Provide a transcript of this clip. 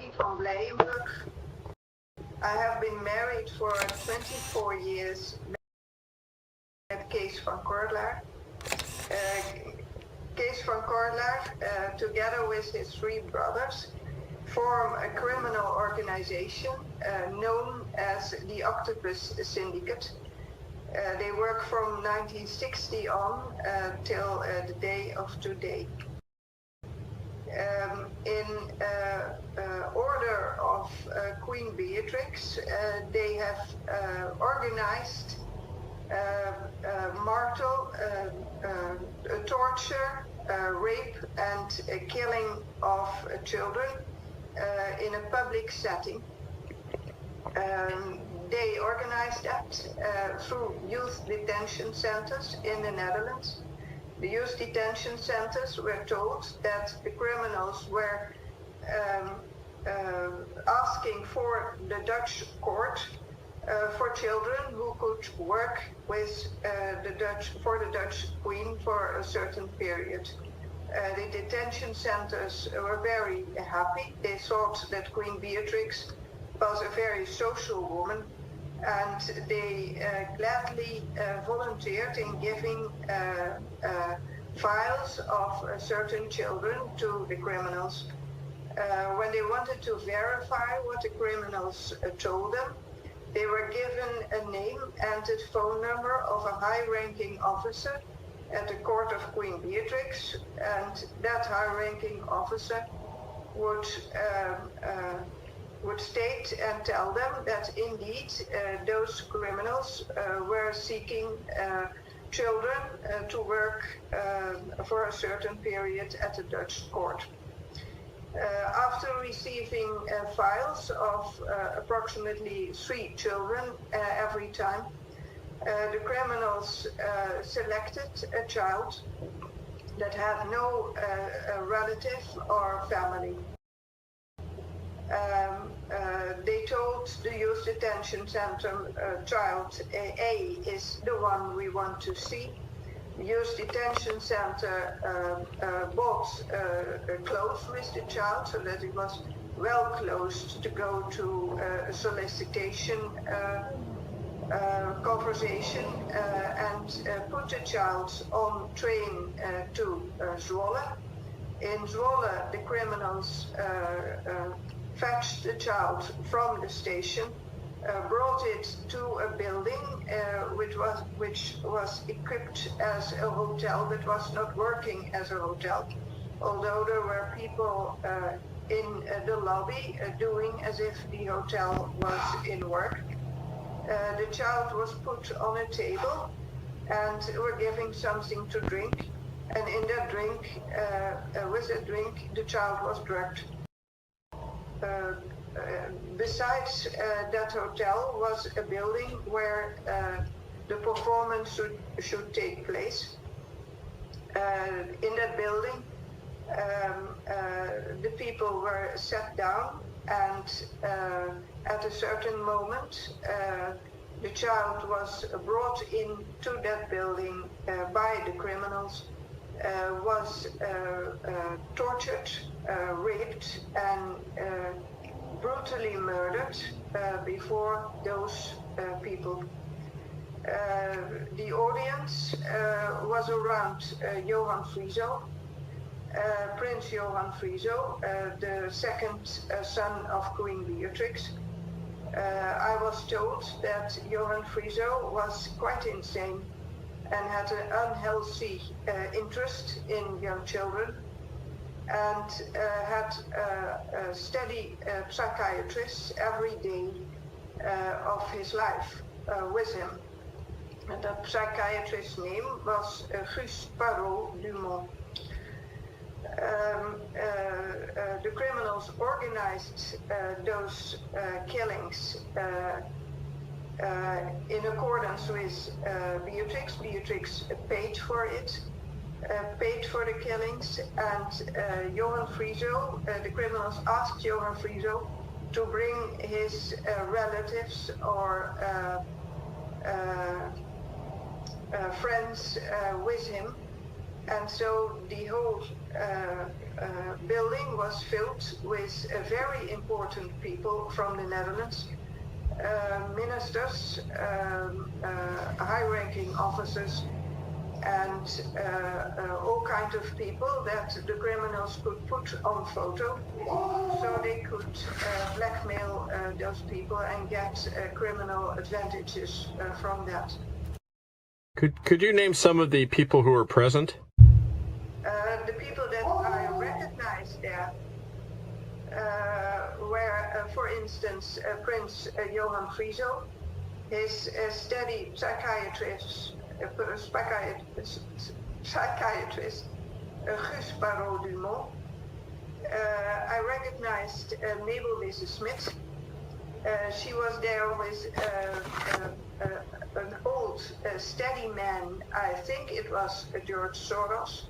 Heidi van Blijenburg. I have been married for 24 years met Kees van Kortelaar. Kees van Kortelaar, together with his 3 brothers, form a criminal organization known as the Octopus Syndicate. They work from 1960 on till the day of today. In order of Queen Beatrix, they have organized martel, torture, rape and killing of children in a public setting. They organized that through youth detention centers in the Netherlands. The youth detention centers were told that the criminals were asking for the Dutch court for children who could work with for the Dutch Queen for a certain period. The detention centers were very happy. They thought that Queen Beatrix was a very social woman, and they gladly volunteered in giving files of certain children to the criminals. When they wanted to verify what the criminals told them, they were given a name and a phone number of a high-ranking officer at the court of Queen Beatrix, and that high-ranking officer would state and tell them that indeed those criminals were seeking children to work for a certain period at the Dutch court. After receiving files of approximately 3 children every time, the criminals selected a child that had no relative or family. They told the youth detention center, child A is the one we want to see. The youth detention center bought clothes with the child so that it was well clothed to go to a solicitation conversation, and put the child on train to Zwolle. In Zwolle, the criminals fetched the child from the station, brought it to a building which was equipped as a hotel but was not working as a hotel, although there were people in the lobby doing as if the hotel was in work. The child was put on a table and were giving something to drink, and in that drink, with that drink, the child was drugged. Besides that hotel was a building where the performance should take place. In that building, the people were sat down, and at a certain moment, the child was brought into that building by the criminals, was tortured, raped, and brutally murdered before those people. The audience was around Johan Frieso, Prince Johan Frieso, the second son of Queen Beatrix. I was told that Johan Frieso was quite insane and had an unhealthy interest in young children, and had a steady psychiatrist every day of his life with him. And the psychiatrist's name was Guus Parot-Dumont. The criminals organized those killings in accordance with Beatrix. Beatrix paid for it, paid for the killings, and Johan Frieso, the criminals asked Johan Frieso to bring his relatives or friends with him And so the whole building was filled with very important people from the Netherlands, ministers, high-ranking officers, and all kinds of people that the criminals could put on photo, so they could blackmail those people and get criminal advantages from that. Could you name some of the people who were present? The people that I recognized there were, for instance, Prince Johan Friso, his steady psychiatrist Gus Barrault-Dumont. I recognized Mabel Mrs. Smith. She was there with an old steady man. I think it was George Soros.